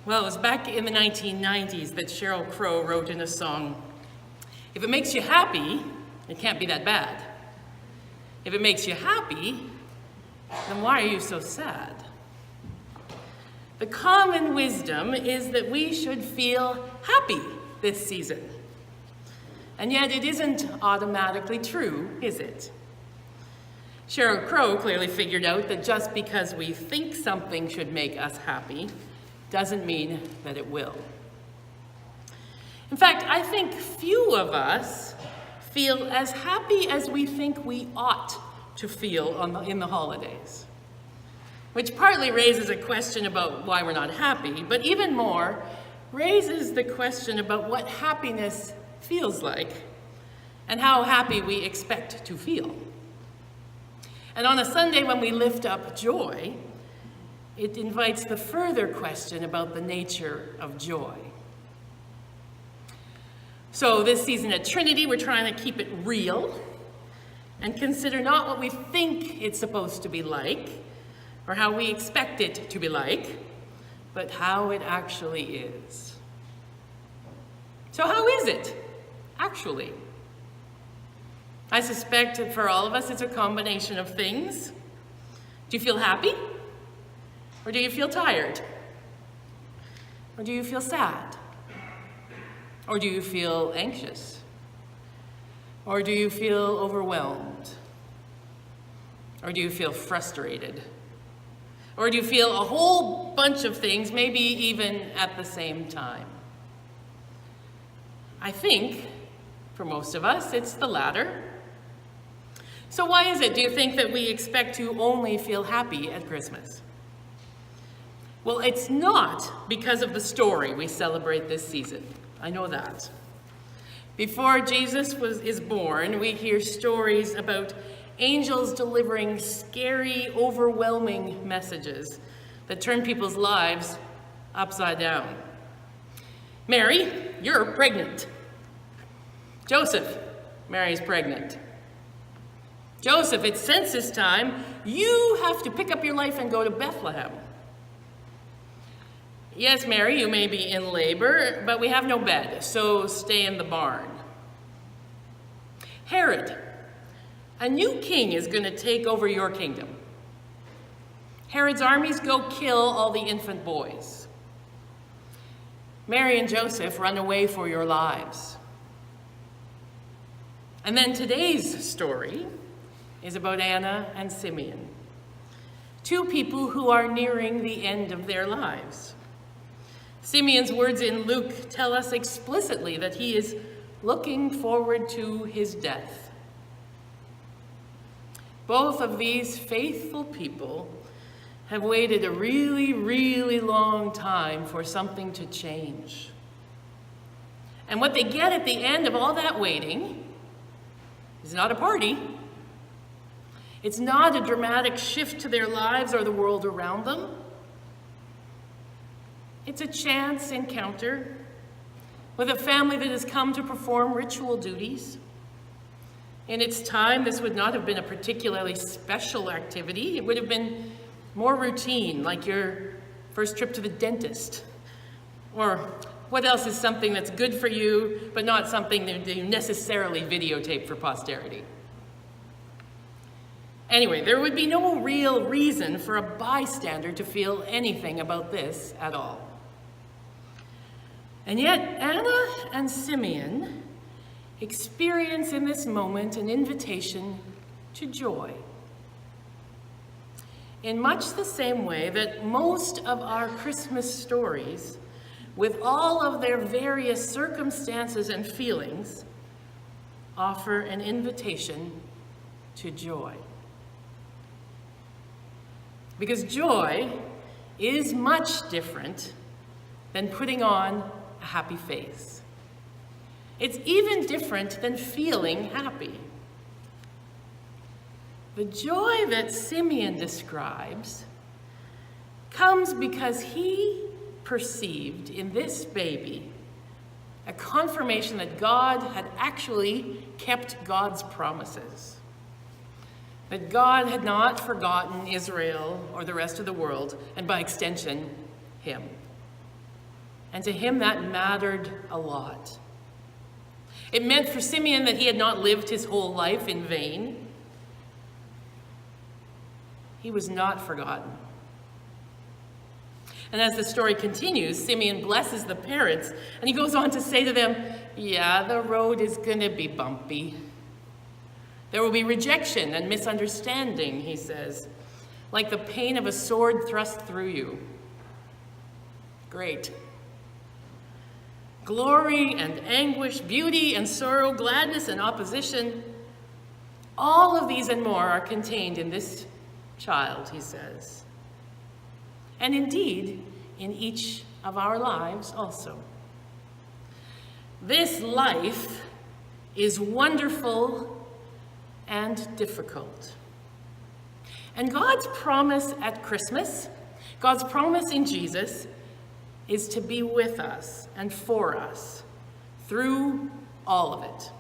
Well, it was back in the 1990s that Sheryl Crow wrote in a song, "If it makes you happy, it can't be that bad. If it makes you happy, then why are you so sad?" The common wisdom is that we should feel happy this season. And yet it isn't automatically true, is it? Sheryl Crow clearly figured out that just because we think something should make us happy doesn't mean that it will. In fact, I think few of us feel as happy as we think we ought to feel in the holidays, which partly raises a question about why we're not happy, but even more raises the question about what happiness feels like and how happy we expect to feel. And on a Sunday when we lift up joy, it invites the further question about the nature of joy. So this season at Trinity, we're trying to keep it real and consider not what we think it's supposed to be like or how we expect it to be like, but how it actually is. So how is it, actually? I suspect that for all of us, it's a combination of things. Do you feel happy? Or do you feel tired? Or do you feel sad? Or do you feel anxious? Or do you feel overwhelmed? Or do you feel frustrated? Or do you feel a whole bunch of things, maybe even at the same time? I think, for most of us, it's the latter. So why is it, do you think, that we expect to only feel happy at Christmas? Well, it's not because of the story we celebrate this season. I know that. Before Jesus is born, we hear stories about angels delivering scary, overwhelming messages that turn people's lives upside down. Mary, you're pregnant. Joseph, Mary's pregnant. Joseph, it's census time. You have to pick up your life and go to Bethlehem. Yes, Mary, you may be in labor, but we have no bed, so stay in the barn. Herod, a new king is going to take over your kingdom. Herod's armies go kill all the infant boys. Mary and Joseph run away for your lives. And then today's story is about Anna and Simeon, two people who are nearing the end of their lives. Simeon's words in Luke tell us explicitly that he is looking forward to his death. Both of these faithful people have waited a really, really long time for something to change. And what they get at the end of all that waiting is not a party. It's not a dramatic shift to their lives or the world around them. It's a chance encounter with a family that has come to perform ritual duties. In its time, this would not have been a particularly special activity. It would have been more routine, like your first trip to the dentist. Or what else is something that's good for you, but not something that you necessarily videotape for posterity? Anyway, there would be no real reason for a bystander to feel anything about this at all. And yet, Anna and Simeon experience in this moment an invitation to joy. In much the same way that most of our Christmas stories, with all of their various circumstances and feelings, offer an invitation to joy. Because joy is much different than putting on a happy face. It's even different than feeling happy. The joy that Simeon describes comes because he perceived in this baby a confirmation that God had actually kept God's promises. That God had not forgotten Israel or the rest of the world, and by extension, him. And to him that mattered a lot. It meant for Simeon that he had not lived his whole life in vain. He was not forgotten. And as the story continues, Simeon blesses the parents, and he goes on to say to them, yeah, the road is going to be bumpy. There will be rejection and misunderstanding, he says, like the pain of a sword thrust through you. Great. Glory and anguish, beauty and sorrow, gladness and opposition, all of these and more are contained in this child, he says. And indeed, in each of our lives also. This life is wonderful and difficult. And God's promise at Christmas, God's promise in Jesus, is to be with us and for us through all of it.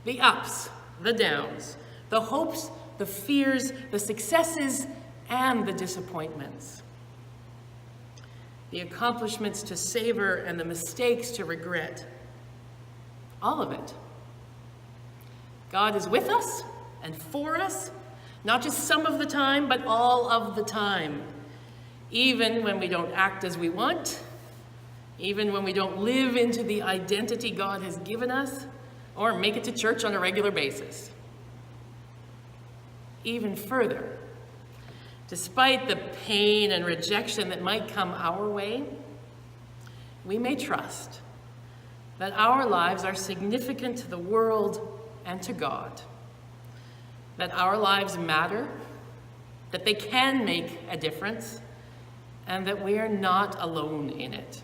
The ups, the downs, the hopes, the fears, the successes, and the disappointments. The accomplishments to savor and the mistakes to regret. All of it. God is with us and for us, not just some of the time, but all of the time. Even when we don't act as we want, even when we don't live into the identity God has given us, or make it to church on a regular basis. Even further, despite the pain and rejection that might come our way, we may trust that our lives are significant to the world and to God, that our lives matter, that they can make a difference, and that we are not alone in it.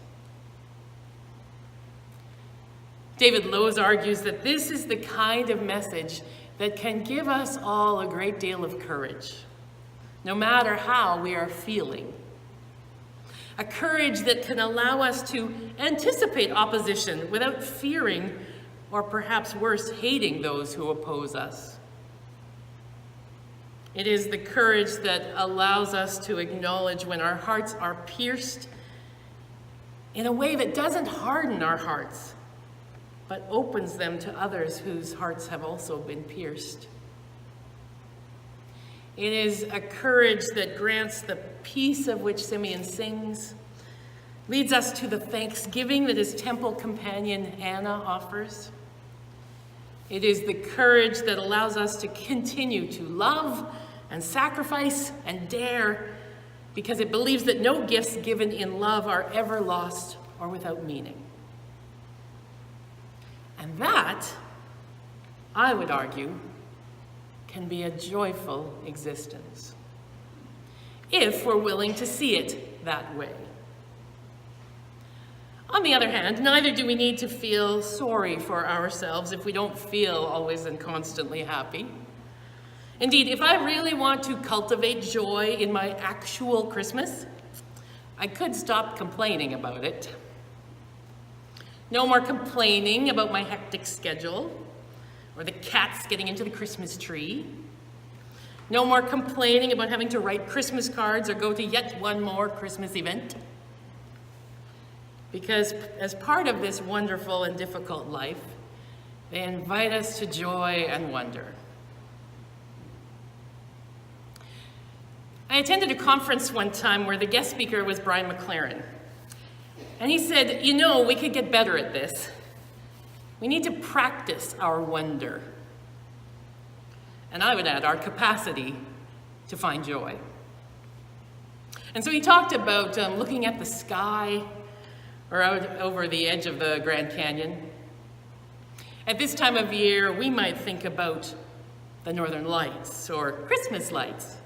David Lowes argues that this is the kind of message that can give us all a great deal of courage, no matter how we are feeling. A courage that can allow us to anticipate opposition without fearing, or perhaps worse, hating those who oppose us. It is the courage that allows us to acknowledge when our hearts are pierced in a way that doesn't harden our hearts, but opens them to others whose hearts have also been pierced. It is a courage that grants the peace of which Simeon sings, leads us to the thanksgiving that his temple companion Anna offers. It is the courage that allows us to continue to love and sacrifice and dare, because it believes that no gifts given in love are ever lost or without meaning. And that, I would argue, can be a joyful existence, if we're willing to see it that way. On the other hand, neither do we need to feel sorry for ourselves if we don't feel always and constantly happy. Indeed, if I really want to cultivate joy in my actual Christmas, I could stop complaining about it. No more complaining about my hectic schedule, or the cats getting into the Christmas tree. No more complaining about having to write Christmas cards or go to yet one more Christmas event. Because as part of this wonderful and difficult life, they invite us to joy and wonder. I attended a conference one time where the guest speaker was Brian McLaren. And he said, you know, we could get better at this. We need to practice our wonder. And I would add our capacity to find joy. And so he talked about looking at the sky or out over the edge of the Grand Canyon. At this time of year, we might think about the Northern Lights or Christmas lights.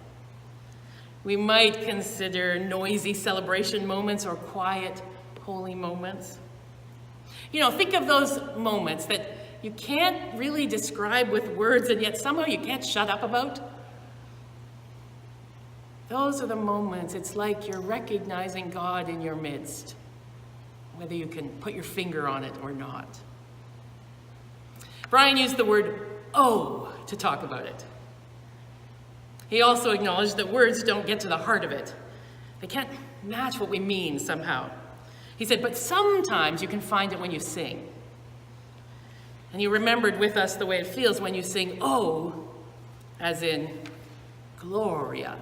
We might consider noisy celebration moments or quiet, holy moments. You know, think of those moments that you can't really describe with words and yet somehow you can't shut up about. Those are the moments it's like you're recognizing God in your midst, whether you can put your finger on it or not. Brian used the word "oh" to talk about it. He also acknowledged that words don't get to the heart of it. They can't match what we mean somehow. He said, but sometimes you can find it when you sing. And he remembered with us the way it feels when you sing, oh, as in Gloria.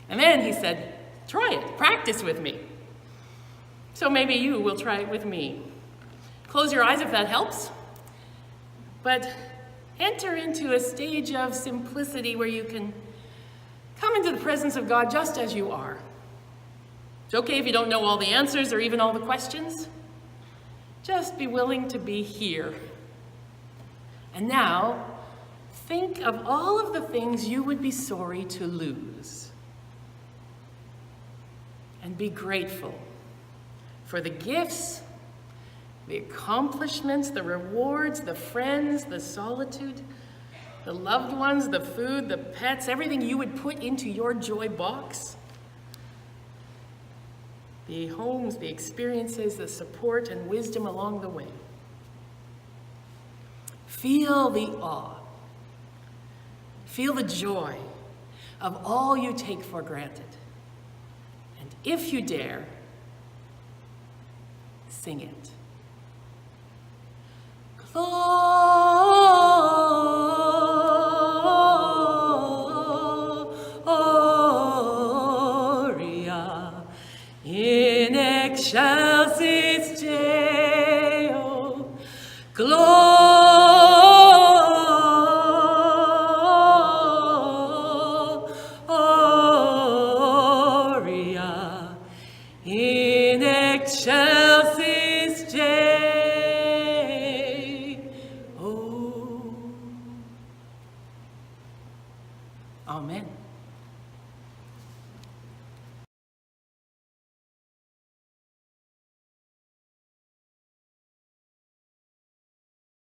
And then he said, try it, practice with me. So maybe you will try it with me. Close your eyes if that helps. But enter into a stage of simplicity where you can come into the presence of God just as you are. It's okay if you don't know all the answers or even all the questions. Just be willing to be here. And now, think of all of the things you would be sorry to lose. And be grateful for the gifts, the accomplishments, the rewards, the friends, the solitude, the loved ones, the food, the pets, everything you would put into your joy box. The homes, the experiences, the support and wisdom along the way. Feel the awe. Feel the joy of all you take for granted. And if you dare, sing it. Gloria in excelsis Deo. Gloria in excelsis